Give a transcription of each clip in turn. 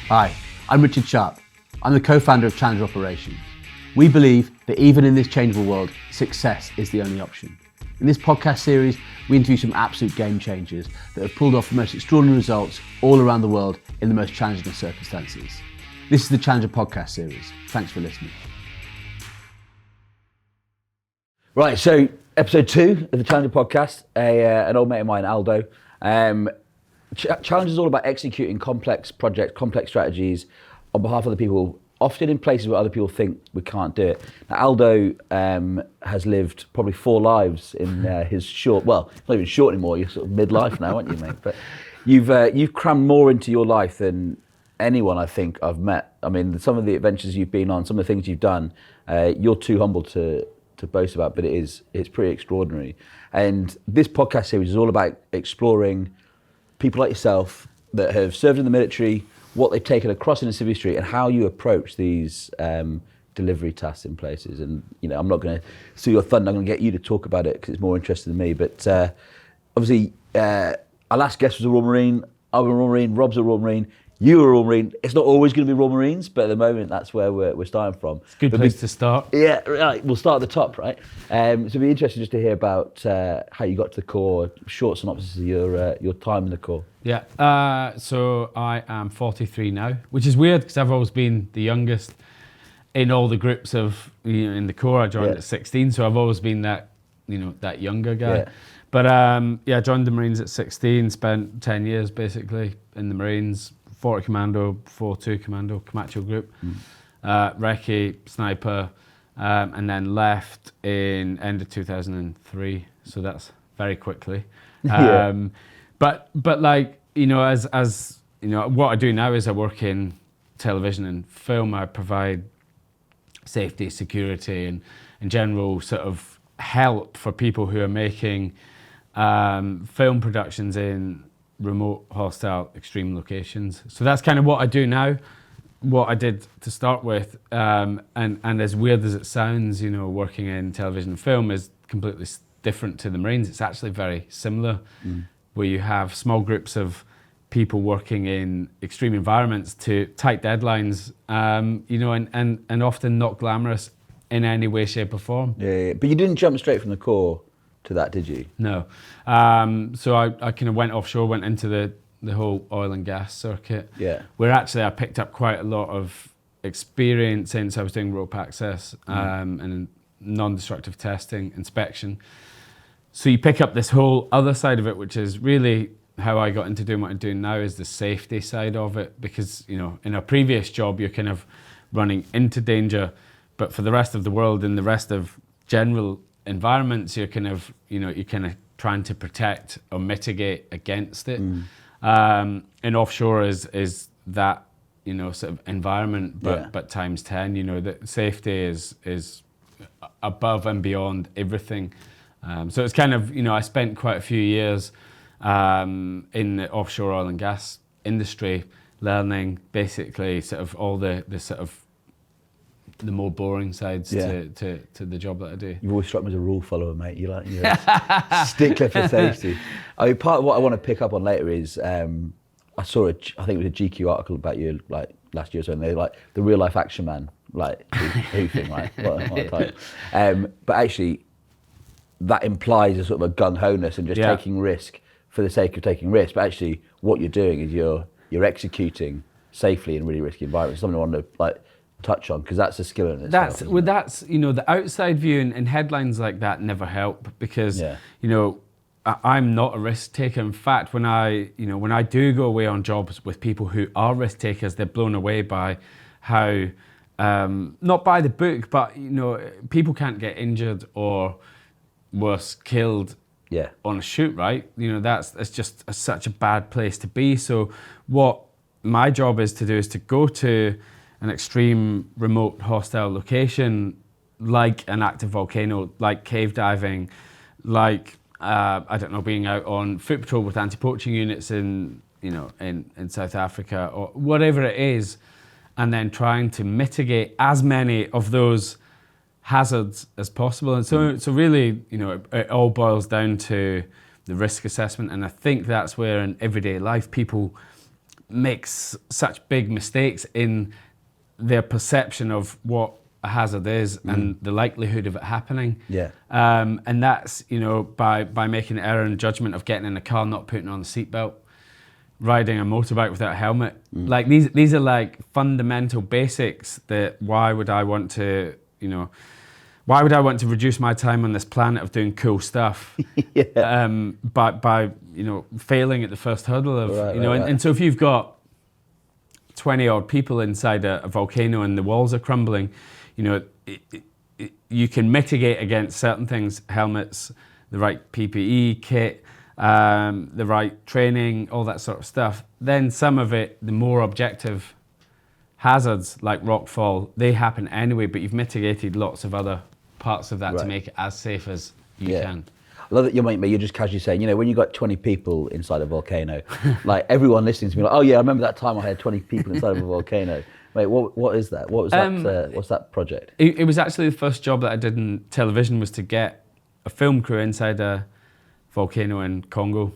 Hi, I'm Richard Sharp. I'm the co-founder of Challenger Operations. We believe that even in this changeable world, success is the only option. In this podcast series, we interview some absolute game changers that have pulled off the most extraordinary results all around the world in the most challenging of circumstances. This is the Challenger podcast series. Thanks for listening. Right, so episode 2 of the Challenger podcast, an old mate of mine, Aldo. Challenge is all about executing complex projects, complex strategies on behalf of the people, often in places where other people think we can't do it. Now, Aldo has lived probably 4 lives in his short, well, not even short anymore, you're sort of midlife now, aren't you, mate? But you've crammed more into your life than anyone I think I've met. I mean, some of the adventures you've been on, some of the things you've done, you're too humble to boast about, but it's pretty extraordinary. And this podcast series is all about exploring people like yourself that have served in the military, what they've taken across in the civil street, and how you approach these delivery tasks in places. And I'm not going to steal your thunder. I'm going to get you to talk about it because it's more interesting than me. But obviously, our last guest was a Royal Marine. I'm a Royal Marine. Rob's a Royal Marine. You were a Royal Marine. It's not always going to be Royal Marines, but at the moment, that's where we're starting from. It's a good place to start. Yeah, right. We'll start at the top, right? So it'd be interesting just to hear about how you got to the Corps, short synopsis of your time in the Corps. Yeah, so I am 43 now, which is weird because I've always been the youngest in all the groups of, in the Corps. I joined at 16, so I've always been that, that younger guy. Yeah. But I joined the Marines at 16, spent 10 years basically in the Marines, 40 Commando, 4-2 Commando, Camacho Group, recce, sniper, and then left in end of 2003. So that's very quickly. But like, as what I do now is I work in television and film. I provide safety, security, and general sort of help for people who are making film productions in remote, hostile, extreme locations. So that's kind of what I do now, what I did to start with. And as weird as it sounds, working in television and film is completely different to the Marines. It's actually very similar, where you have small groups of people working in extreme environments to tight deadlines, and often not glamorous in any way, shape or form. Yeah. But you didn't jump straight from the Corps to that, did you? No. So I kind of went offshore, went into the whole oil and gas circuit. Yeah. Where actually I picked up quite a lot of experience since I was doing rope access and non-destructive testing, inspection. So you pick up this whole other side of it, which is really how I got into doing what I'm doing now, is the safety side of it. Because, in a previous job, you're kind of running into danger, but for the rest of the world and the rest of general environments, you're kind of trying to protect or mitigate against it. And offshore is that, sort of environment, but times 10, that safety is above and beyond everything. So it's kind of, I spent quite a few years in the offshore oil and gas industry, learning basically sort of all the sort of the more boring sides to the job that I do. You've always struck me as a rule follower, mate. You're a stickler for safety. I mean, part of what I want to pick up on later is I saw I think it was a GQ article about you like last year or so, and they're like the real life action man, like who thing, like what a title. But actually, that implies a sort of a gung-ho-ness and just taking risk for the sake of taking risk. But actually, what you're doing is you're executing safely in really risky environments. Something I want to touch on, because that's a skill in itself. That's the outside view and headlines like that never help, because I'm not a risk taker. In fact, when I do go away on jobs with people who are risk takers, they're blown away by how not by the book, but people can't get injured or worse, killed on a shoot, right? It's just such a bad place to be. So what my job is to do is to go to an extreme, remote, hostile location, like an active volcano, like cave diving, like being out on foot patrol with anti-poaching units in South Africa or whatever it is, and then trying to mitigate as many of those hazards as possible. And so really, it all boils down to the risk assessment. And I think that's where in everyday life people makes such big mistakes in their perception of what a hazard is and the likelihood of it happening. Yeah. And that's, by making an error in judgment of getting in a car, not putting on a seatbelt, riding a motorbike without a helmet. Like these are like fundamental basics that why would I want to reduce my time on this planet of doing cool stuff by failing at the first hurdle of, and so if you've got 20 odd people inside a volcano and the walls are crumbling, you can mitigate against certain things, helmets, the right PPE kit, the right training, all that sort of stuff. Then some of it, the more objective hazards like rockfall, they happen anyway, but you've mitigated lots of other parts of that to make it as safe as you can. I love that you're just casually saying, when you got 20 people inside a volcano, like everyone listening to me, like, oh yeah, I remember that time I had 20 people inside of a volcano. Wait, what is that? What was that? What's that project? It was actually the first job that I did in television, was to get a film crew inside a volcano in Congo,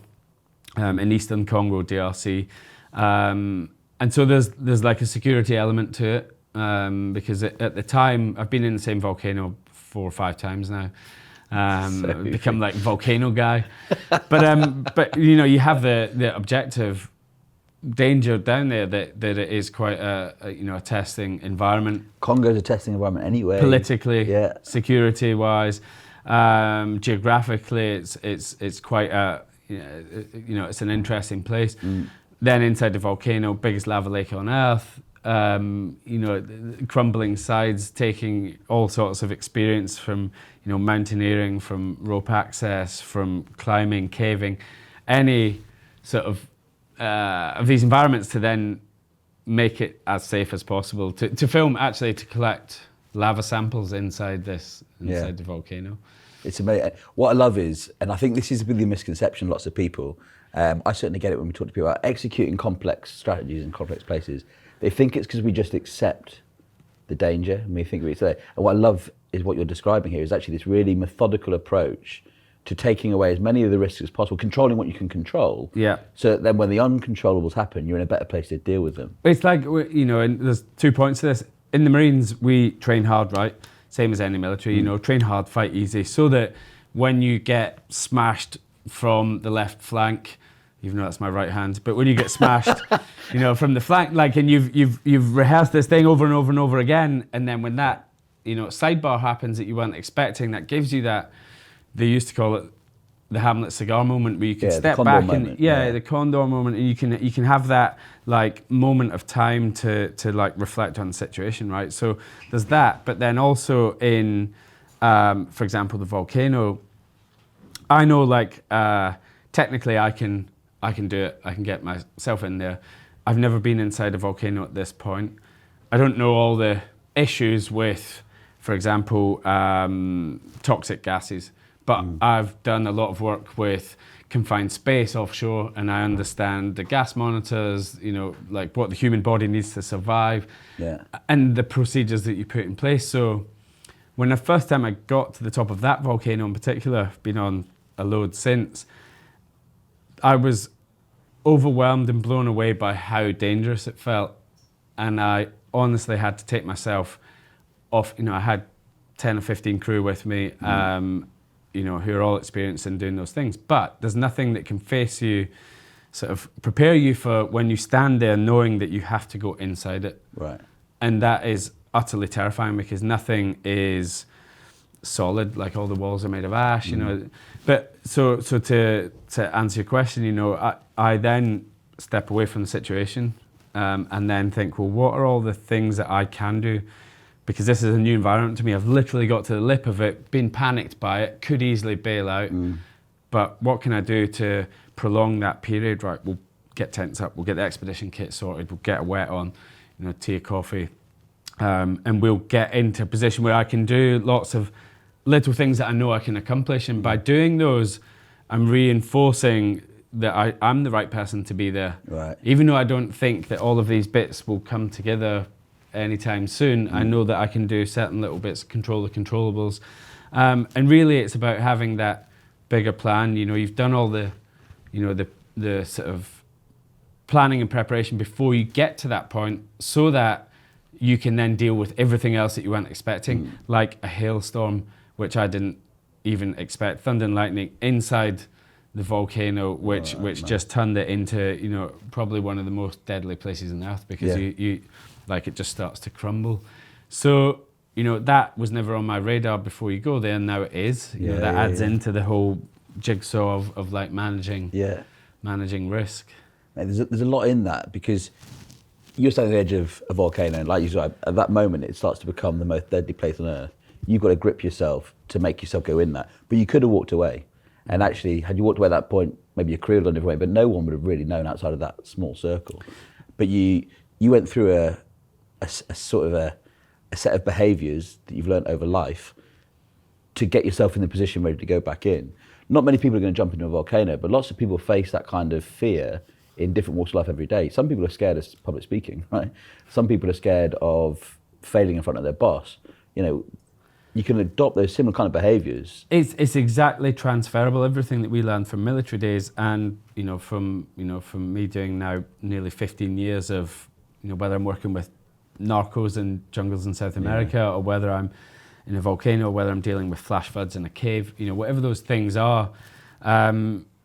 in Eastern Congo, DRC. And so there's like a security element to it, because at the time, I've been in the same volcano 4 or 5 times now. Become like volcano guy, but you have the objective danger down there that it is quite a testing environment. Congo's a testing environment anyway. Politically, security wise, geographically, it's quite it's an interesting place. Then inside the volcano, biggest lava lake on Earth. Crumbling sides, taking all sorts of experience from, mountaineering, from rope access, from climbing, caving, any sort of these environments to then make it as safe as possible to film, actually, to collect lava samples inside the volcano. It's amazing. What I love is, and I think this is really a misconception, lots of people, I certainly get it when we talk to people about executing complex strategies in complex places. They think it's because we just accept the danger and we think it's there. And what I love is what you're describing here is actually this really methodical approach to taking away as many of the risks as possible, controlling what you can control. Yeah. So that then when the uncontrollables happen, you're in a better place to deal with them. It's like, and there's 2 points to this. In the Marines, we train hard, right? Same as any military, train hard, fight easy, so that when you get smashed from the left flank, even though that's my right hand, but when you get smashed, from the flank, and you've rehearsed this thing over and over and over again, and then when that, sidebar happens that you weren't expecting, that gives you that, they used to call it the Hamlet cigar moment, where you can step back and the condor moment, and you can have that like moment of time to like reflect on the situation, right? So there's that, but then also in, for example, the volcano, I know technically I can do it. I can get myself in there. I've never been inside a volcano at this point. I don't know all the issues with, for example, toxic gases, but I've done a lot of work with confined space offshore, and I understand the gas monitors, what the human body needs to survive, and the procedures that you put in place. So when the first time I got to the top of that volcano in particular, I've been on a load since, I was overwhelmed and blown away by how dangerous it felt. And I honestly had to take myself off. I had 10 or 15 crew with me, who are all experienced in doing those things. But there's nothing that can face you, sort of prepare you for when you stand there knowing that you have to go inside it. Right. And that is utterly terrifying, because nothing is solid, like all the walls are made of ash, But so to answer your question, I then step away from the situation, and then think, well, what are all the things that I can do? Because this is a new environment to me. I've literally got to the lip of it, been panicked by it, could easily bail out. But what can I do to prolong that period? Right, we'll get tents up, we'll get the expedition kit sorted, we'll get a wet on, tea, coffee, and we'll get into a position where I can do lots of little things that I know I can accomplish. And by doing those, I'm reinforcing that I'm the right person to be there. Right. Even though I don't think that all of these bits will come together anytime soon, I know that I can do certain little bits, control the controllables. And really it's about having that bigger plan. You've done all the, the sort of planning and preparation before you get to that point, so that you can then deal with everything else that you weren't expecting, like a hailstorm, which I didn't even expect, thunder and lightning inside the volcano, which just turned it into, you know, probably one of the most deadly places on earth, because you like, it just starts to crumble. So, you know, that was never on my radar before you go there, and now it is. You know, that adds into the whole jigsaw of like managing risk. Mate, there's a lot in that, because you're standing at the edge of a volcano, and like you said, at that moment it starts to become the most deadly place on earth. You've got to grip yourself to make yourself go in that. But you could have walked away. And actually, had you walked away at that point, maybe your career would have gone a different way, but no one would have really known outside of that small circle. But you went through a sort of a set of behaviours that you've learned over life to get yourself in the position ready to go back in. Not many people are going to jump into a volcano, but lots of people face that kind of fear in different walks of life every day. Some people are scared of public speaking, right? Some people are scared of failing in front of their boss. You know, you can adopt those similar kind of behaviours. It's exactly transferable. Everything that we learned from military days, and from me doing now nearly 15 years of, you know, whether I'm working with narcos in jungles in South America, or whether I'm in a volcano, or whether I'm dealing with flash floods in a cave, you know, whatever those things are,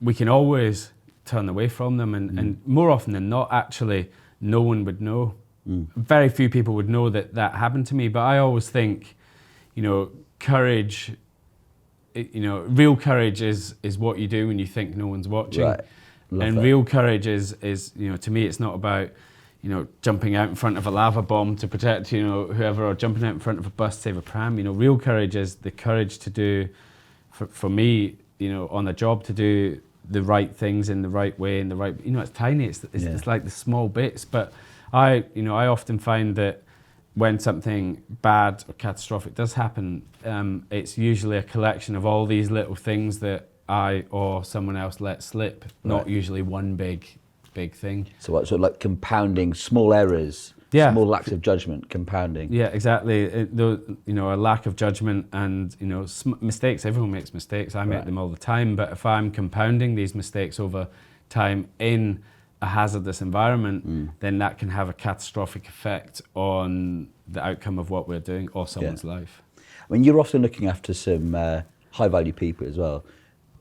we can always turn away from them, and more often than not, actually, no one would know. Very few people would know that happened to me. But I always think, you know, courage, you know, real courage is what you do when you think no one's watching. Right. And that. Real courage is, you know, to me, it's not about, you know, jumping out in front of a lava bomb to protect, you know, whoever, or jumping out in front of a bus to save a pram. You know, real courage is the courage to do, for me, you know, on the job, to do the right things in the right way, in the right, you know, it's tiny, it's like the small bits. But I often find that when something bad or catastrophic does happen, it's usually a collection of all these little things that I or someone else let slip, not usually one big thing. So what, sort of like compounding small errors, small lacks of judgment, compounding. Yeah, exactly. You know, a lack of judgment and, you know, mistakes. Everyone makes mistakes. I make them all the time. But if I'm compounding these mistakes over time in a hazardous environment, then that can have a catastrophic effect on the outcome of what we're doing or someone's life. I mean, you're often looking after some high-value people as well.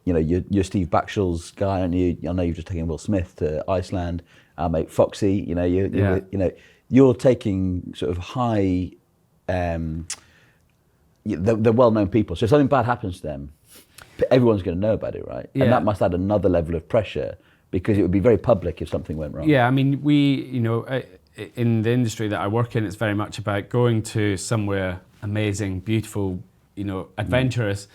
You know, you're Steve Backshall's guy, and I know you've just taken Will Smith to Iceland. Our mate Foxy, you know, you're taking sort of high, they're well-known people. So if something bad happens to them, everyone's going to know about it, right? Yeah. And that must add another level of pressure, because it would be very public if something went wrong. Yeah, I mean, you know, in the industry that I work in, it's very much about going to somewhere amazing, beautiful, you know, adventurous,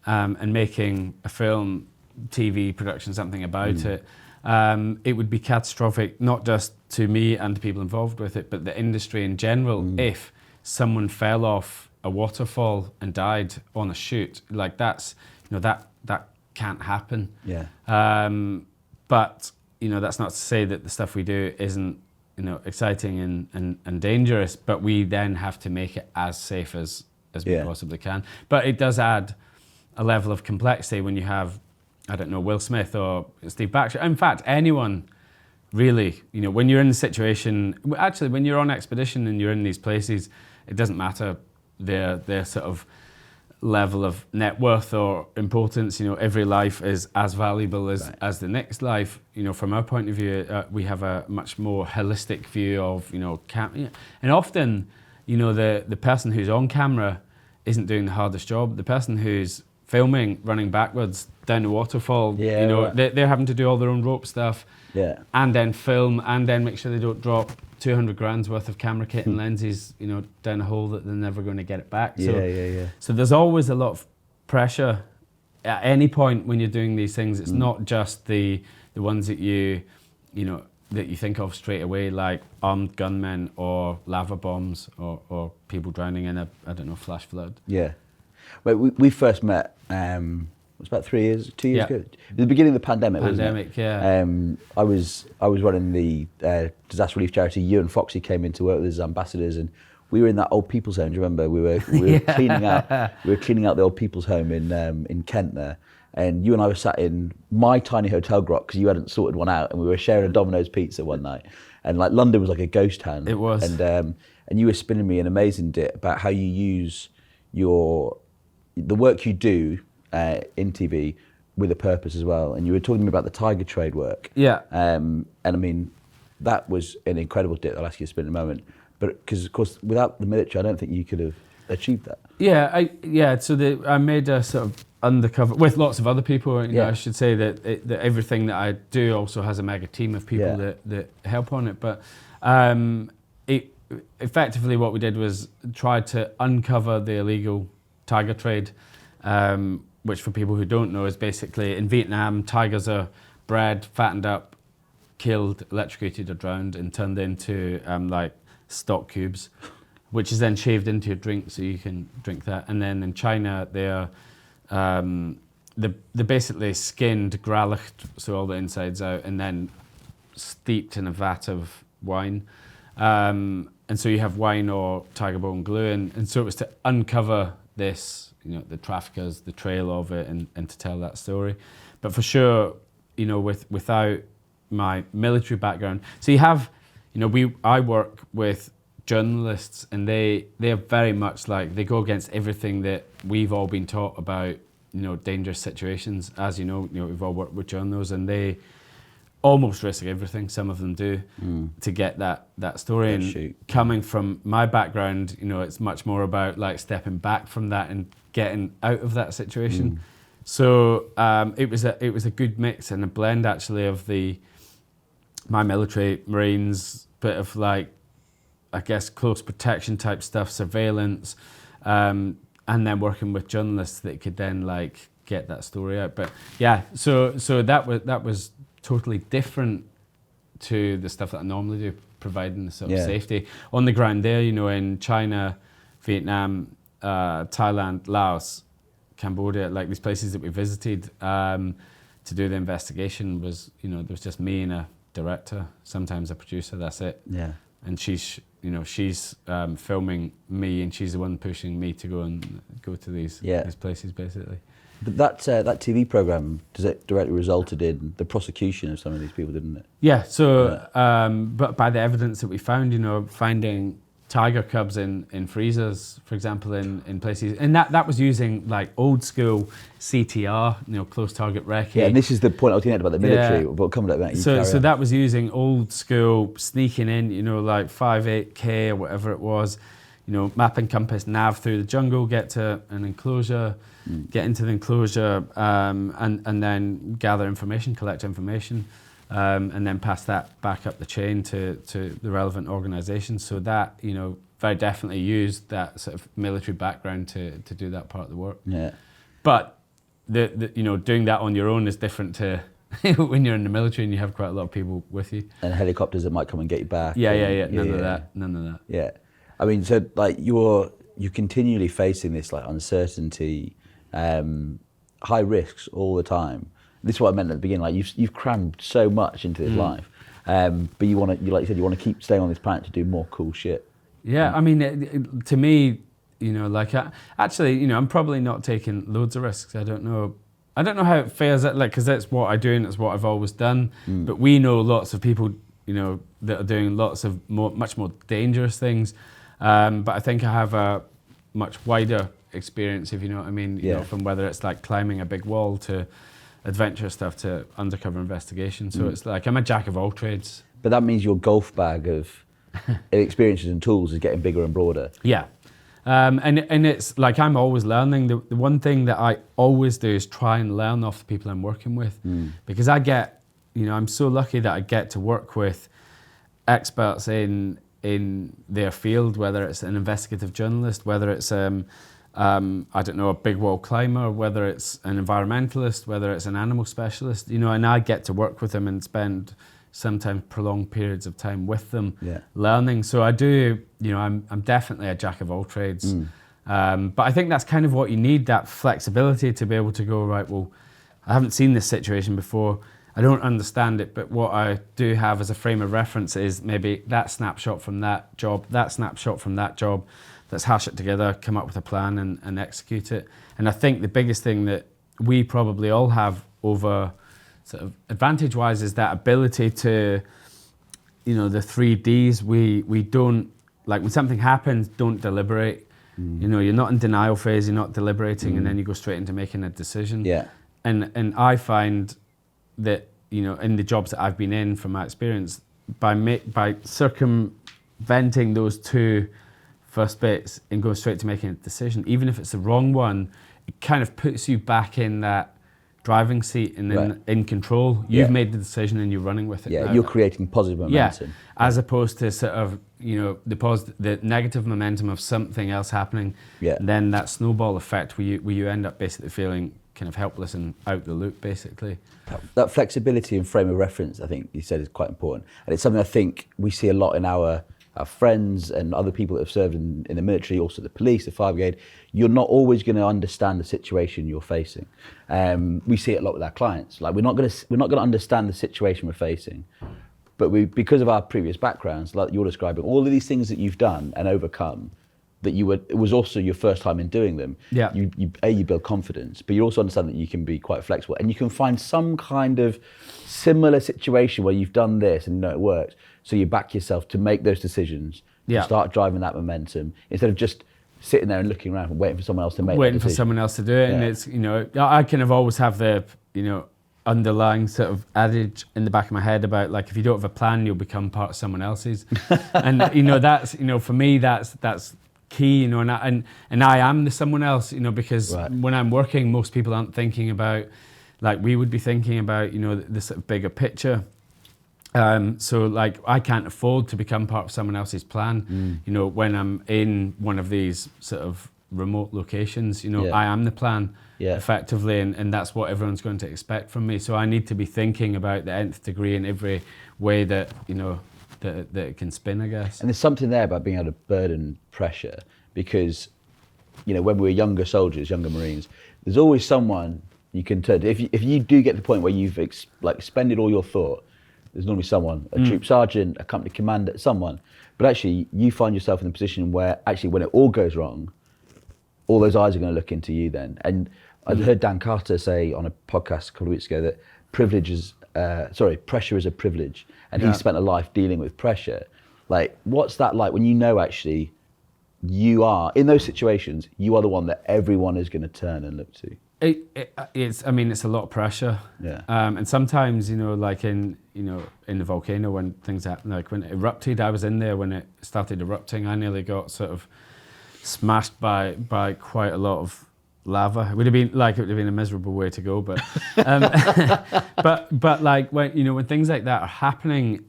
and making a film, TV production, something about it. It would be catastrophic, not just to me and the people involved with it, but the industry in general, if someone fell off a waterfall and died on a shoot. Like, that's, you know, that can't happen. Yeah. But, you know, that's not to say that the stuff we do isn't, you know, exciting and dangerous, but we then have to make it as safe as we possibly can. But it does add a level of complexity when you have, I don't know, Will Smith or Steve Backshall. In fact, anyone really, you know, when you're in the situation, actually, when you're on expedition and you're in these places, it doesn't matter their sort of level of net worth or importance. You know, every life is as valuable as the next life. You know, from our point of view, we have a much more holistic view of, you know, and often, you know, the person who's on camera isn't doing the hardest job. The person who's filming, running backwards down the waterfall, you know, they're having to do all their own rope stuff, and then film, and then make sure they don't drop 200 grand's worth of camera kit and lenses, you know, down a hole that they're never going to get it back. So there's always a lot of pressure at any point when you're doing these things. It's not just the ones that you know, that you think of straight away, like armed gunmen or lava bombs or people drowning in a, I don't know, flash flood. Yeah. Well, we first met, it was about 2 years ago. At the beginning of the pandemic, wasn't it? Yeah. I was running the disaster relief charity. You and Foxy came in to work with us as ambassadors, and we were in that old people's home. Do you remember? We were cleaning out the old people's home in Kent there, and you and I were sat in my tiny hotel grot because you hadn't sorted one out, and we were sharing a Domino's pizza one night, and like London was like a ghost town. It was. And you were spinning me an amazing bit about how you use the work you do in TV with a purpose as well. And you were talking to me about the tiger trade work. Yeah. And I mean, that was an incredible bit. I'll ask you to spin in a moment. But because, of course, without the military, I don't think you could have achieved that. Yeah. So I made a sort of undercover with lots of other people. You know, I should say that everything that I do also has a mega team of people that help on it. But effectively, what we did was try to uncover the illegal tiger trade, which for people who don't know is basically in Vietnam, tigers are bred, fattened up, killed, electrocuted or drowned and turned into like stock cubes, which is then shaved into your drink so you can drink that. And then in China, they're basically skinned, gralicht, so all the insides out, and then steeped in a vat of wine. And so you have wine or tiger bone glue, and so it was to uncover this, you know, the traffickers, the trail of it, and to tell that story. But for sure, you know, without my military background, so you have, you know, I work with journalists, and they are very much like, they go against everything that we've all been taught about, you know, dangerous situations. As you know, we've all worked with journalists, and they almost risk everything, some of them do, to get that story. And coming from my background, you know, it's much more about like stepping back from that and getting out of that situation. So it was a good mix and a blend actually of my military, Marines, bit of like, I guess, close protection type stuff, surveillance, and then working with journalists that could then like get that story out. But yeah, so that was totally different to the stuff that I normally do, providing the sort of safety on the ground there. You know, in China, Vietnam, Thailand, Laos, Cambodia, like these places that we visited to do the investigation was, you know, there was just me and a director, sometimes a producer. That's it. Yeah. And she's filming me, and she's the one pushing me to go to these places basically. But that TV program, does it directly resulted in the prosecution of some of these people, didn't it? Yeah. So, but by the evidence that we found, you know, finding tiger cubs in freezers, for example, in places, and that was using like old school CTR, you know, close target recce. Yeah, and this is the point I was getting at about the military. But come to that. So that was using old school sneaking in, you know, like 5-8K or whatever it was, you know, map and compass, nav through the jungle, get to an enclosure, get into the enclosure, and then gather information, collect information, and then pass that back up the chain to the relevant organisations. So that, you know, very definitely used that sort of military background to do that part of the work. Yeah. But the you know, doing that on your own is different to when you're in the military and you have quite a lot of people with you. And helicopters that might come and get you back. None of that. Yeah. I mean, so like you're continually facing this like uncertainty, high risks all the time. This is what I meant at the beginning. Like you've crammed so much into this life, but you like you said, you want to keep staying on this planet to do more cool shit. Yeah, I mean, to me, you know, like actually, you know, I'm probably not taking loads of risks. I don't know how it fares, like, because that's what I do and that's what I've always done. But we know lots of people, you know, that are doing lots of much more dangerous things. But I think I have a much wider experience, if you know what I mean. You know, from whether it's like climbing a big wall to adventure stuff to undercover investigation. So it's like I'm a jack of all trades. But that means your golf bag of experiences and tools is getting bigger and broader. Yeah. And it's like I'm always learning. The one thing that I always do is try and learn off the people I'm working with, because I'm so lucky that I get to work with experts in their field, whether it's an investigative journalist, whether it's I don't know, a big wall climber, whether it's an environmentalist, whether it's an animal specialist, you know, and I get to work with them and spend sometimes prolonged periods of time with them, learning. So I do, you know, I'm definitely a jack of all trades. But I think that's kind of what you need, that flexibility to be able to go, right, well, I haven't seen this situation before, I don't understand it, but what I do have as a frame of reference is maybe that snapshot from that job, that snapshot from that job. Let's hash it together, come up with a plan and execute it. And I think the biggest thing that we probably all have over sort of advantage-wise is that ability to, the 3Ds. We don't, like when something happens, don't deliberate. You're not in denial phase, you're not deliberating, and then you go straight into making a decision. Yeah. And I find that, in the jobs that I've been in, from my experience, by circumventing those two first bits and going straight to making a decision, even if it's the wrong one, it kind of puts you back in that driving seat and then in control. You've made the decision and you're running with it. Yeah, you're creating positive momentum. Yeah, as opposed to sort of, the negative momentum of something else happening. Yeah. Then that snowball effect where you end up basically feeling kind of helpless and out the loop, basically. That flexibility and frame of reference, I think you said, is quite important. And it's something I think we see a lot in our friends and other people that have served in the military, also the police, the fire brigade. You're not always going to understand the situation you're facing. We see it a lot with our clients. Like we're not going to understand the situation we're facing, but because of our previous backgrounds, like you're describing, all of these things that you've done and overcome, it was also your first time in doing them. Yeah. You build confidence, but you also understand that you can be quite flexible and you can find some kind of similar situation where you've done this and it works. So you back yourself to make those decisions, to start driving that momentum instead of just sitting there and looking around and waiting for someone else to make that decision. For someone else to do it. And it's, I kind of always have the, underlying sort of adage in the back of my head about, like, if you don't have a plan, you'll become part of someone else's. And, that's, for me, that's key, and I am the someone else, because when I'm working, most people aren't thinking about, like we would be thinking about, the sort of bigger picture. So like I can't afford to become part of someone else's plan. When I'm in one of these sort of remote locations, I am the plan effectively, and that's what everyone's going to expect from me. So I need to be thinking about the nth degree in every way that, that it can spin, I guess. And there's something there about being able to burden pressure, because, when we were younger soldiers, younger Marines, there's always someone you can turn to. If you do get to the point where you've expended all your thought, there's normally someone, a troop sergeant, a company commander, someone. But actually, you find yourself in a position where actually when it all goes wrong, all those eyes are going to look into you then. And I heard Dan Carter say on a podcast a couple of weeks ago that pressure is a privilege. And he spent a life dealing with pressure. Like, what's that like when actually you are, in those situations, you are the one that everyone is going to turn and look to? It's a lot of pressure. Yeah. And sometimes, like in the volcano when things happen, like when it erupted, I was in there when it started erupting. I nearly got sort of smashed by quite a lot of lava. It would have been a miserable way to go, but but like when things like that are happening,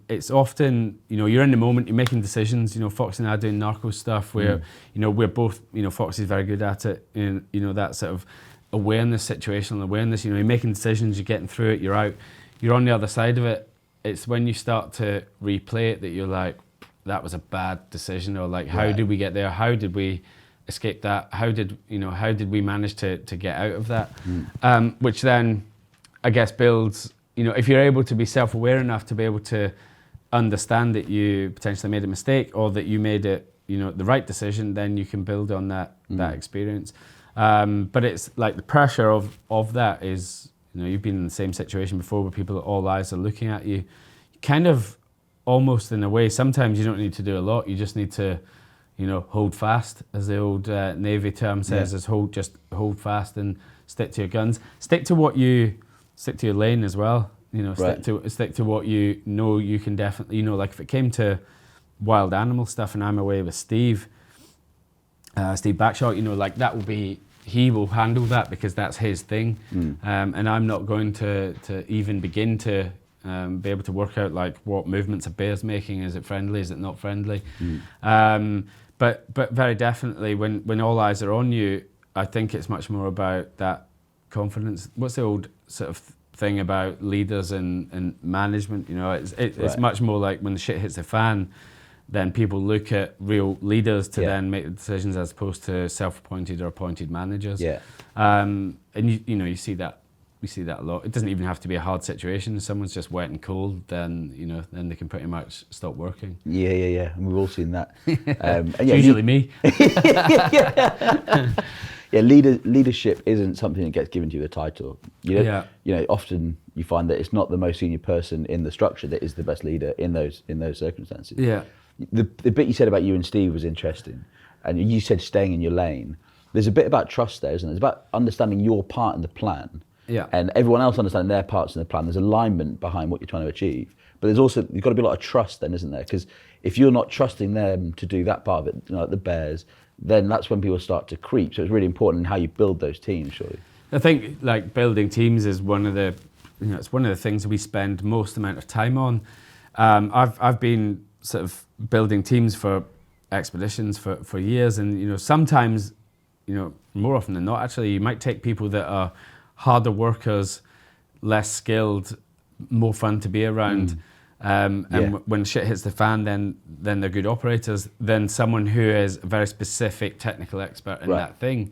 it's often, you're in the moment, you're making decisions. Fox and I are doing narco stuff where, we're both, Fox is very good at it, and, that sort of awareness, situational awareness, you're making decisions, you're getting through it, you're out, you're on the other side of it. It's when you start to replay it that you're like, that was a bad decision, or like, how did we get there? How did we escape that? How did we manage to get out of that? Which then, I guess, builds, if you're able to be self-aware enough to be able to understand that you potentially made a mistake or that you made it, the right decision, then you can build on that experience. But it's like the pressure of that is, you've been in the same situation before where all eyes are looking at you. Kind of almost in a way, sometimes you don't need to do a lot. You just need to, hold fast, as the old Navy term says, is just hold fast and stick to your guns. Stick to your lane as well. Stick to what you can definitely. Like if it came to wild animal stuff and I'm away with Steve Backshot, like that will be, he will handle that because that's his thing, and I'm not going to even begin to be able to work out like what movements a bear's making. Is it friendly? Is it not friendly? But very definitely when all eyes are on you, I think it's much more about that confidence. What's the old sort of thing about leaders and management? It's much more like when the shit hits the fan, then people look at real leaders to then make the decisions as opposed to self-appointed or appointed managers. And you see that we see that a lot. It doesn't even have to be a hard situation. If someone's just wet and cold, then then they can pretty much stop working. Yeah. And we've all seen that. And It's usually me. Yeah, leadership isn't something that gets given to you a title. Often you find that it's not the most senior person in the structure that is the best leader in those circumstances. Yeah. The bit you said about you and Steve was interesting, and you said staying in your lane. There's a bit about trust there, isn't there? It's about understanding your part in the plan. Yeah. And everyone else understanding their parts in the plan. There's alignment behind what you're trying to achieve. But there's also, you've got to be a lot of trust then, isn't there? Because if you're not trusting them to do that part of it, like the Bears, then that's when people start to creep. So it's really important in how you build those teams, surely. I think like building teams is one of the, it's one of the things we spend most amount of time on. I've been sort of building teams for expeditions for years, and sometimes, more often than not, actually, you might take people that are harder workers, less skilled, more fun to be around. When shit hits the fan, then they're good operators, than someone who is a very specific technical expert in that thing.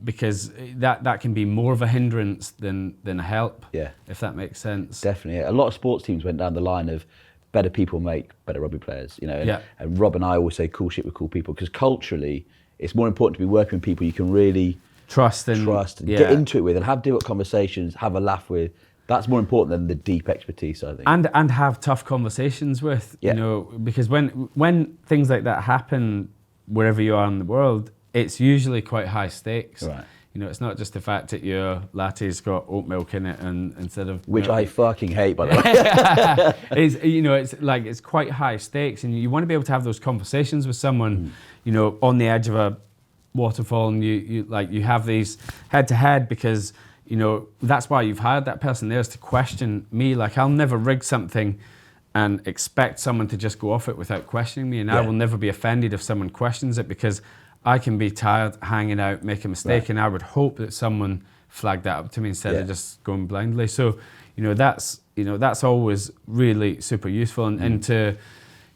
Because that can be more of a hindrance than a help, if that makes sense. Definitely. A lot of sports teams went down the line of better people make better rugby players, and Rob and I always say cool shit with cool people, because culturally it's more important to be working with people you can really trust and get into it with, and have difficult conversations, have a laugh with. That's more important than the deep expertise, I think. And have tough conversations with, because when things like that happen wherever you are in the world, it's usually quite high stakes. Right. It's not just the fact that your latte's got oat milk in it, and instead of which I fucking hate, by the way. it's quite high stakes, and you want to be able to have those conversations with someone, on the edge of a waterfall, and you have these head to head, because that's why you've hired that person there, is to question me. Like, I'll never rig something and expect someone to just go off it without questioning me, and I will never be offended if someone questions it, because I can be tired, hanging out, make a mistake, and I would hope that someone flagged that up to me instead of just going blindly. So, that's always really super useful, and to,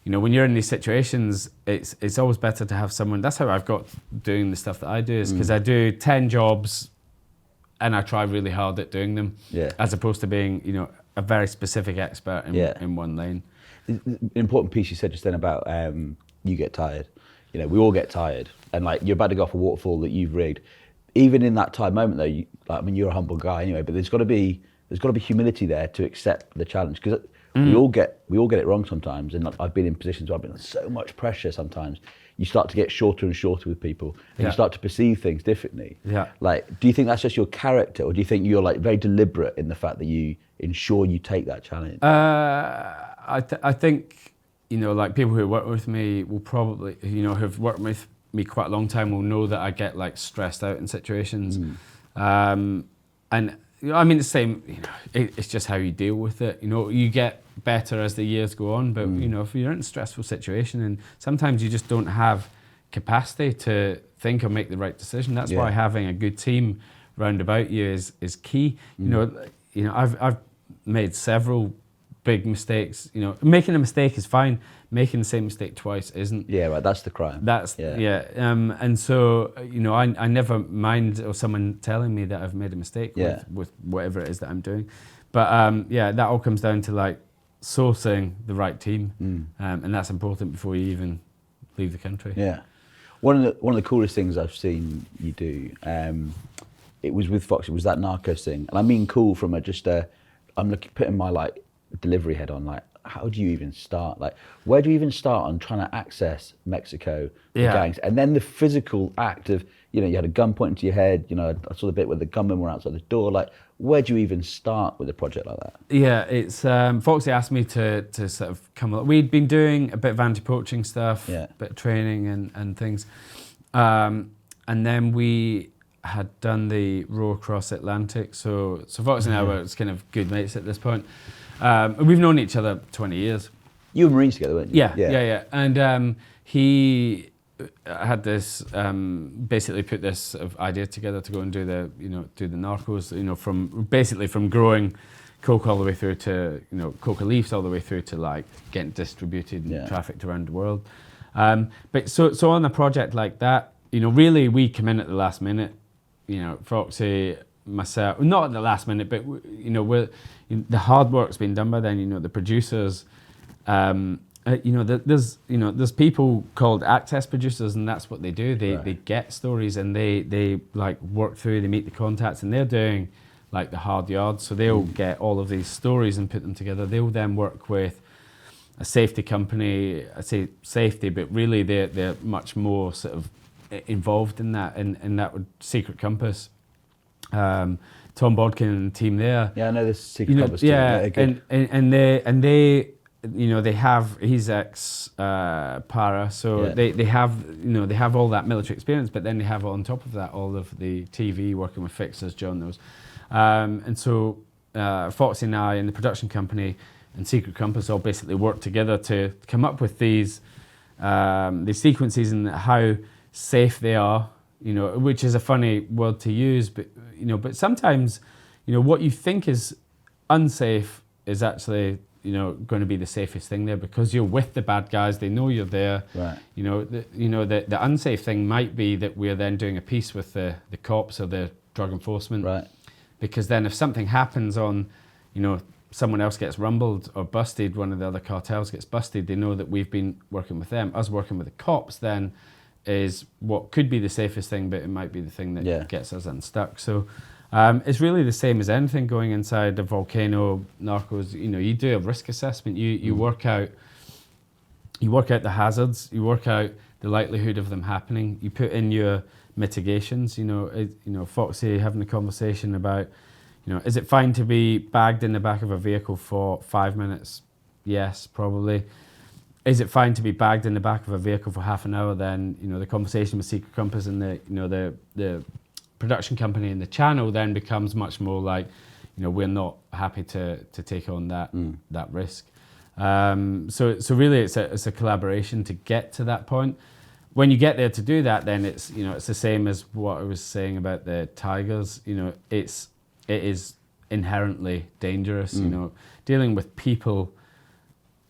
when you're in these situations, it's always better to have someone. That's how I've got doing the stuff that I do, is because I do 10 jobs and I try really hard at doing them, as opposed to being, a very specific expert in one lane. An important piece you said just then about you get tired. We all get tired, and like, you're about to go off a waterfall that you've rigged. Even in that tired moment, though, you're a humble guy anyway. But there's got to be humility there to accept the challenge, because we all get it wrong sometimes. And I've been in positions where I've been under so much pressure. Sometimes you start to get shorter and shorter with people, and you start to perceive things differently. Yeah. Like, do you think that's just your character, or do you think you're like very deliberate in the fact that you ensure you take that challenge? I think, like, people who work with me will probably, who've worked with me quite a long time, will know that I get like stressed out in situations. And the same, it's just how you deal with it. You get better as the years go on, but if you're in a stressful situation, and sometimes you just don't have capacity to think or make the right decision. That's why having a good team round about you is key. I've made several big mistakes. Making a mistake is fine. Making the same mistake twice isn't. Yeah, right. That's the crime. And so I never mind or someone telling me that I've made a mistake with whatever it is that I'm doing. But that all comes down to like sourcing the right team, and that's important before you even leave the country. Yeah, one of the coolest things I've seen you do, it was with Fox. It was that Narcos thing, and I mean cool from I'm putting my like delivery head on, like, how do you even start? Like, where do you even start on trying to access Mexico, the gangs? And then the physical act of, you had a gun pointing to your head, I saw the bit where the gunmen were outside the door. Like, where do you even start with a project like that? Yeah, it's, Foxy asked me to sort of come along. We'd been doing a bit of anti-poaching stuff, a bit of training and things. And then we had done the row across Atlantic. So Foxy and I were kind of good mates at this point. We've known each other 20 years. You were Marines together, weren't you? Yeah. And he had this, basically put this sort of idea together to go and do the Narcos, from growing coca all the way through to, coca leaves all the way through to like getting distributed and trafficked around the world. But so on a project like that, really we come in at the last minute. Foxy myself, not at the last minute, but the hard work's been done by then. The producers, there's people called access producers, and that's what they do. They get stories and they like work through. They meet the contacts, and they're doing like the hard yards. So they'll get all of these stories and put them together. They'll then work with a safety company. I say safety, but really they're much more sort of involved in that, and that would Secret Compass. Tom Bodkin and the team there. Yeah, I know this Secret Compass team. Yeah, and they they have, he's ex para, so they have all that military experience, but then they have on top of that all of the TV, working with fixers, John knows, and so Foxy and I and the production company and Secret Compass all basically work together to come up with these sequences and how safe they are, which is a funny word to use, but sometimes what you think is unsafe is actually going to be the safest thing there, because you're with the bad guys, they know you're there. Right. The unsafe thing might be that we're then doing a piece with the cops or the drug enforcement. Right. Because then if something happens on, someone else gets rumbled or busted, one of the other cartels gets busted, they know that we've been working with them. Us working with the cops then is what could be the safest thing, but it might be the thing that gets us unstuck. So it's really the same as anything going inside a volcano, narcos. You do a risk assessment. You work out the hazards. You work out the likelihood of them happening. You put in your mitigations. Foxy having a conversation about, is it fine to be bagged in the back of a vehicle for 5 minutes? Yes, probably. Is it fine to be bagged in the back of a vehicle for half an hour? Then the conversation with Secret Compass and the production company and the channel then becomes much more like, we're not happy to take on that risk. So really it's a collaboration to get to that point. When you get there to do that, then it's the same as what I was saying about the tigers. It is inherently dangerous. Dealing with people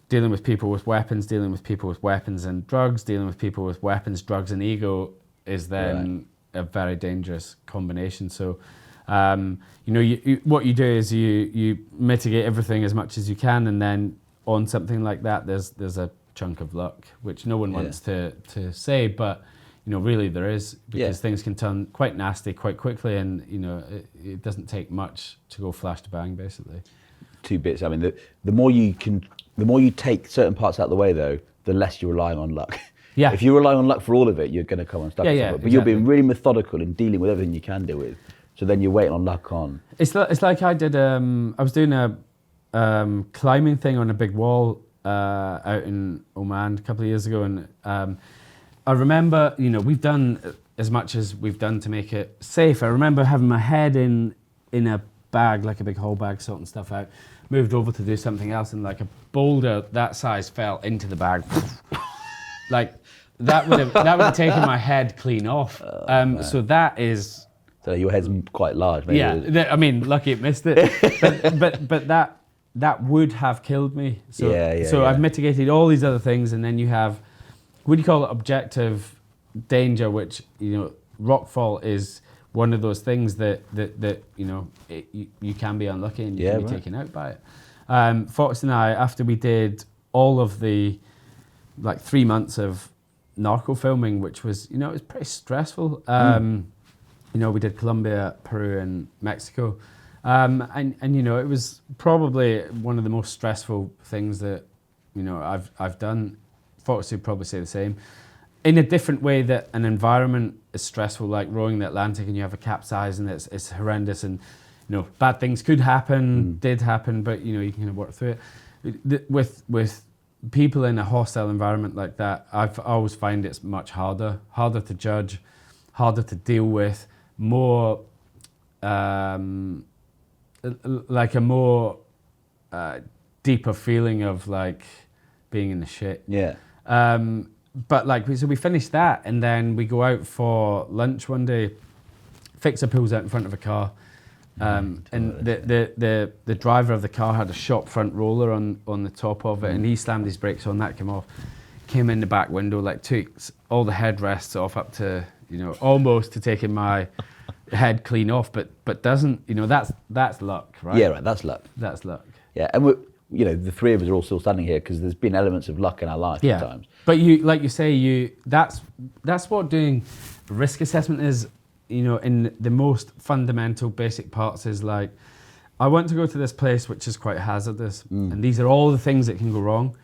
with weapons, dealing with people with weapons and drugs, dealing with people with weapons, drugs and ego is then a very dangerous combination. So, what you do is you mitigate everything as much as you can, and then on something like that, there's a chunk of luck, which no one wants to say, but really there is, because things can turn quite nasty quite quickly, and it doesn't take much to go flash to bang, basically. 2 bits. I mean, the more you take certain parts out of the way, though, the less you're relying on luck. Yeah. If you're relying on luck for all of it, you're going to come unstuck. But exactly. you're being really methodical in dealing with everything you can deal with. So then you're waiting on luck on. It's like I did. I was doing a climbing thing on a big wall out in Oman a couple of years ago, and I remember, we've done as much as we've done to make it safe. I remember having my head in a bag, like a big whole bag, sorting stuff out. Moved over to do something else, and like a boulder that size fell into the bag. Like that would have taken my head clean off. So that is. So your head's quite large. Maybe. Yeah, I mean, lucky it missed it. but that would have killed me. So I've mitigated all these other things, and then you have, what do you call it, objective danger, which rockfall is one of those things that you can be unlucky and you can be taken out by it. Fox and I, after we did all of the 3 months of narco filming, which was it was pretty stressful. We did Colombia, Peru, and Mexico, and it was probably one of the most stressful things that I've done. Fox would probably say the same. In a different way, that an environment is stressful, like rowing the Atlantic, and you have a capsize, and it's horrendous, and bad things could happen, did happen, but you can work through it. With people in a hostile environment like that, I always find it's much harder to judge, harder to deal with, more like a more deeper feeling of like being in the shit. Yeah. But so we finished that, and then we go out for lunch one day. Fixer pulls out in front of a car, and the driver of the car had a shop front roller on the top of it, and he slammed his brakes on, that came off. Came in the back window, took all the headrests off up to almost to taking my head clean off, but doesn't, that's luck, right? Yeah, right. That's luck. That's luck. Yeah, and the three of us are all still standing here because there's been elements of luck in our life at times. But like you say, that's what doing risk assessment is. In the most fundamental, basic parts is like, I want to go to this place which is quite hazardous, and these are all the things that can go wrong.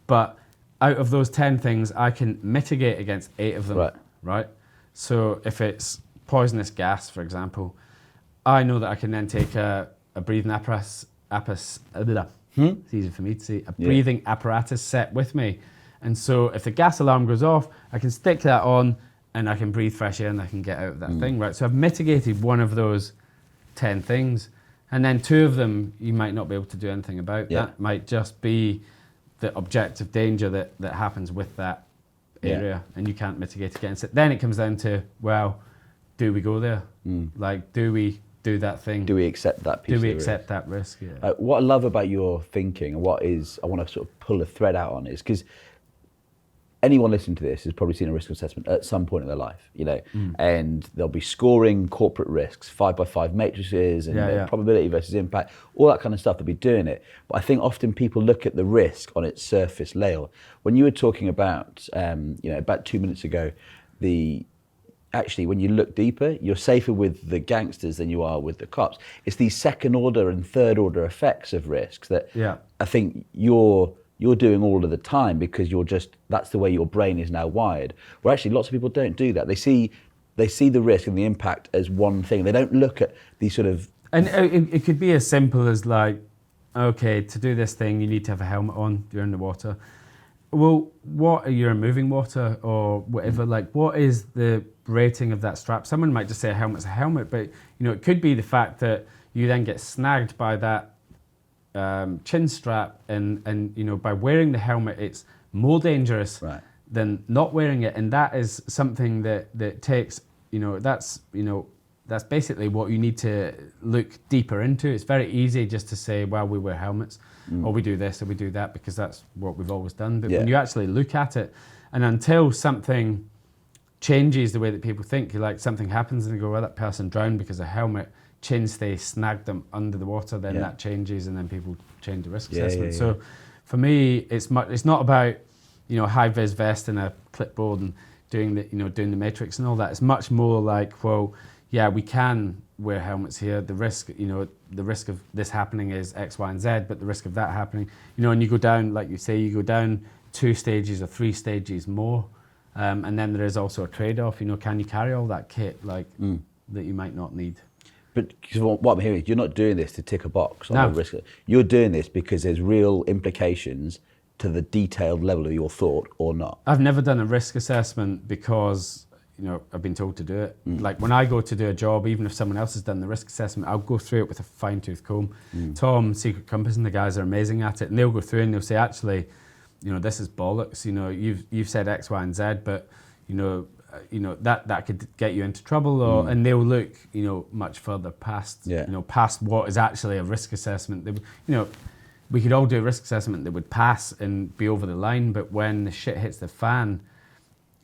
But out of those 10 things, I can mitigate against 8 of them. Right. So if it's poisonous gas, for example, I know that I can then take a breathing apparatus. It's easy for me to say. A breathing apparatus set with me, and so if the gas alarm goes off, I can stick that on, and I can breathe fresh air, and I can get out of that thing. Right. So I've mitigated one of those 10 things, and then 2 of them you might not be able to do anything about. That might just be the objective danger that happens with that area, and you can't mitigate against it. Then it comes down to, well, do we go there? Like, do we do that thing? Do we accept that piece? Do we accept that risk? Yeah. What I love about your thinking, and I want to sort of pull a thread out on, is because anyone listening to this has probably seen a risk assessment at some point in their life, and they'll be scoring corporate risks, 5x5 matrices, and probability versus impact, all that kind of stuff. They'll be doing it. But I think often people look at the risk on its surface layer. When you were talking about, about 2 minutes ago, actually, when you look deeper, you're safer with the gangsters than you are with the cops. It's these second order and third order effects of risks that I think you're doing all of the time, because that's the way your brain is now wired. Where actually lots of people don't do that. They see the risk and the impact as one thing. They don't look at these sort of... And it could be as simple as like, okay, to do this thing, you need to have a helmet on, you're in the water. Well, what are you moving water or whatever? Like, what is the rating of that strap? Someone might just say a helmet's a helmet, but it could be the fact that you then get snagged by that chin strap, and by wearing the helmet, it's more dangerous than not wearing it, and that is something that takes that's basically what you need to look deeper into. It's very easy just to say, well, we wear helmets, or we do this or we do that because that's what we've always done. But when you actually look at it, and until something changes the way that people think, like something happens and they go, well, that person drowned because a helmet, chin stay snagged them under the water, then that changes, and then people change the risk assessment. So for me, it's not about high vis vest and a clipboard and doing the matrix and all that. It's much more like, well, yeah, we can wear helmets here. The risk of this happening is X, Y, and Z, but the risk of that happening, and you go down, like you say, you go down 2 stages or 3 stages more, and then there is also a trade-off. Can you carry all that kit that you might not need? But what I'm hearing is you're not doing this to tick a box on the risk. You're doing this because there's real implications to the detailed level of your thought, or not. I've never done a risk assessment because I've been told to do it. Like when I go to do a job, even if someone else has done the risk assessment, I'll go through it with a fine-tooth comb. Tom, Secret Compass, and the guys are amazing at it, and they'll go through and they'll say, actually, this is bollocks. You've said X, Y, and Z, but that could get you into trouble, and they'll look much further past past what is actually a risk assessment. We could all do a risk assessment that would pass and be over the line, but when the shit hits the fan,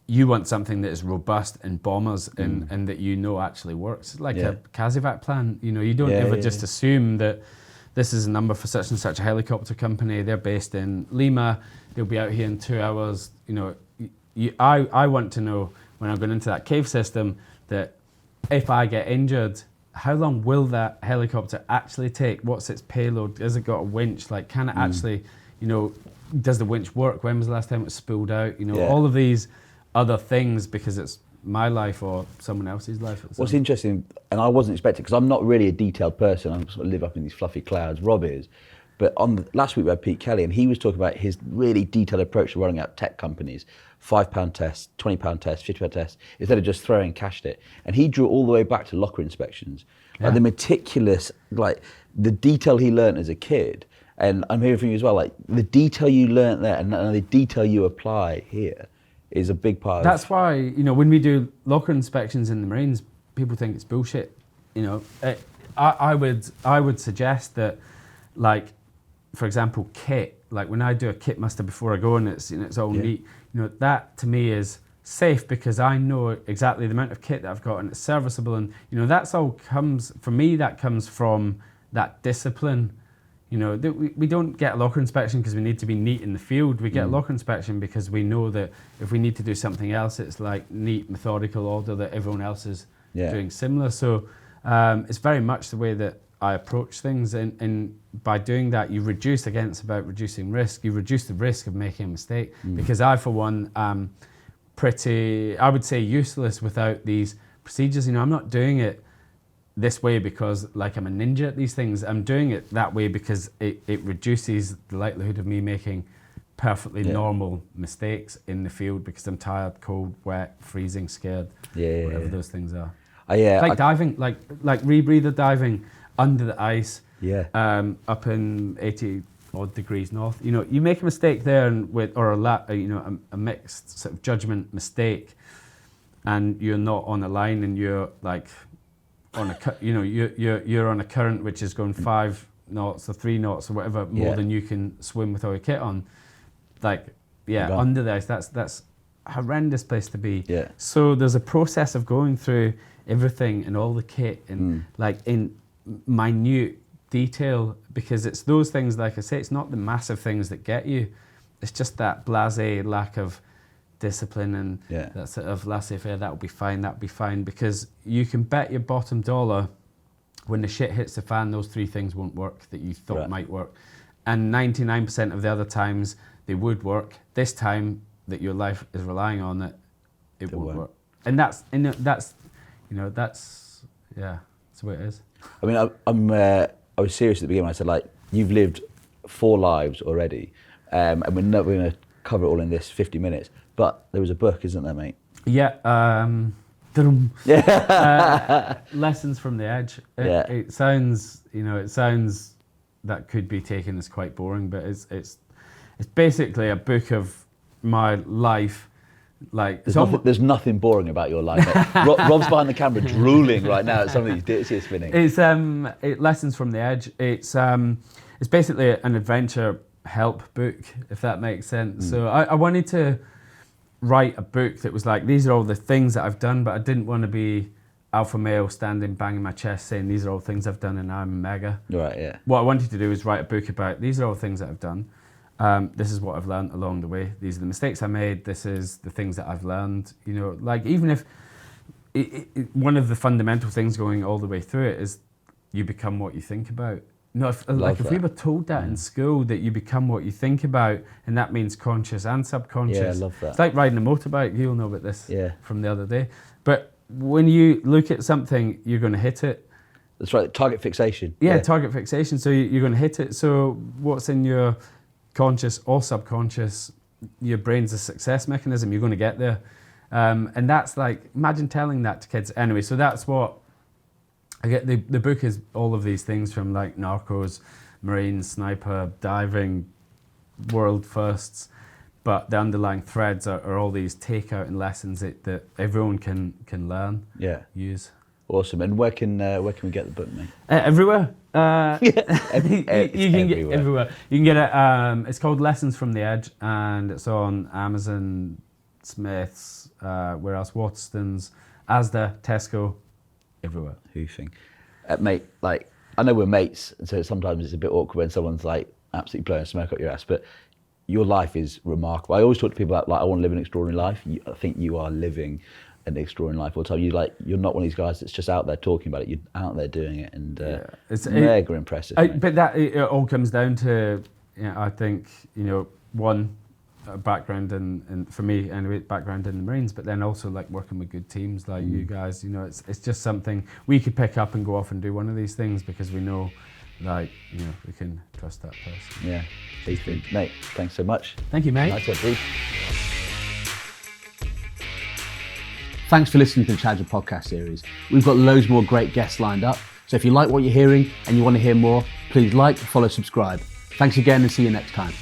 you want something that is robust and bombers and that actually works. Like a CASEVAC plan. You don't ever just assume that this is a number for such and such a helicopter company. They're based in Lima. They'll be out here in 2 hours. I want to know when I'm going into that cave system that if I get injured, how long will that helicopter actually take? What's its payload? Has it got a winch? Like, can it actually, does the winch work? When was the last time it was spooled out? All of these other things, because it's my life or someone else's life. What's interesting, and I wasn't expecting, because I'm not really a detailed person, I sort of live up in these fluffy clouds, Rob is, but last week we had Pete Kelly, and he was talking about his really detailed approach to running out tech companies, £5 tests, £20 tests, £50 tests, instead of just throwing cash at it. And he drew all the way back to locker inspections, like the meticulous, like the detail he learned as a kid. And I'm hearing from you as well, like the detail you learned there and the detail you apply here is a big part. That's why, when we do locker inspections in the Marines, people think it's bullshit. I would suggest that, like, for example, kit. Like when I do a kit muster before I go and it's all neat. That to me is safe because I know exactly the amount of kit that I've got and it's serviceable. And, you know, that's all comes, for me, that comes from that discipline. You know, we don't get a locker inspection because we need to be neat in the field. We get a locker inspection because we know that if we need to do something else, it's like neat, methodical order that everyone else is doing similar. So it's very much the way that I approach things. And by doing that, you reduce, again, it's about reducing risk. You reduce the risk of making a mistake because I, for one, pretty, I would say, useless without these procedures. You know, I'm not doing it this way because like I'm a ninja at these things. I'm doing it that way because it reduces the likelihood of me making perfectly normal mistakes in the field because I'm tired, cold, wet, freezing, scared, whatever those things are. Like diving, like rebreather diving under the ice, up in 80 odd degrees north. You know, you make a mistake there and a mixed sort of judgment mistake, and you're not on a line, and you're like on a, you know, you're on a current which is going 5 knots or 3 knots or whatever more than you can swim with all your kit on. Like, under the ice, that's a horrendous place to be. So there's a process of going through everything and all the kit and like in minute detail, because it's those things, like I say, it's not the massive things that get you. It's just that blasé lack of discipline and that sort of laissez-faire, that'll be fine, because you can bet your bottom dollar when the shit hits the fan, those 3 things won't work that you thought might work. And 99% of the other times they would work. This time that your life is relying on it, it won't work. And that's the way it is. I mean, I was serious at the beginning when I said, like, you've lived 4 lives already, and we're not going to cover it all in this 50 minutes, but there was a book, isn't there, mate? Lessons from the Edge. It sounds, that could be taken as quite boring, but it's basically a book of my life. Like there's nothing boring about your life. Rob's behind the camera drooling right now at some of these discs he's spinning. It's Lessons from the Edge. It's basically an adventure help book, if that makes sense. So I wanted to write a book that was like, these are all the things that I've done, but I didn't want to be alpha male standing banging my chest saying these are all things I've done and I'm mega. Right, yeah. What I wanted to do is write a book about these are all things that I've done. This is what I've learned along the way. These are the mistakes I made. This is the things that I've learned. You know, like even if one of the fundamental things going all the way through it is you become what you think about. No, if we were told that in school, that you become what you think about, and that means conscious and subconscious. Yeah, I love that. It's like riding a motorbike. You'll know about this from the other day. But when you look at something, you're going to hit it. That's right. Target fixation. Yeah, target fixation. So you're going to hit it. So what's in your conscious or subconscious, your brain's a success mechanism, you're going to get there. And that's like, imagine telling that to kids. Anyway, so that's what I get. The book is all of these things from like Narcos, Marines, Sniper, diving, world firsts, but the underlying threads are all these takeout and lessons that everyone can learn, use. Awesome. And where can we get the book, mate? Everywhere. You can everywhere. get everywhere. You can get it. It's called Lessons from the Edge, and it's on Amazon, Smiths, where else? Waterstones, Asda, Tesco, everywhere. Hoofing, mate. Like, I know we're mates, and so sometimes it's a bit awkward when someone's like absolutely blowing smoke up your ass. But your life is remarkable. I always talk to people about, like, I want to live an extraordinary life. I think you are living an extraordinary life all the time. You're not one of these guys that's just out there talking about it. You're out there doing it, and it's mega impressive. But that it all comes down to, I think, one, background and for me anyway, background in the Marines, but then also like working with good teams like you guys. It's just something we could pick up and go off and do one of these things because we know, like, we can trust that person. Yeah, please do, mate. Thanks so much. Thank you, mate. Nice one, dude. Thanks for listening to the Challenger podcast series. We've got loads more great guests lined up. So if you like what you're hearing and you want to hear more, please like, follow, subscribe. Thanks again and see you next time.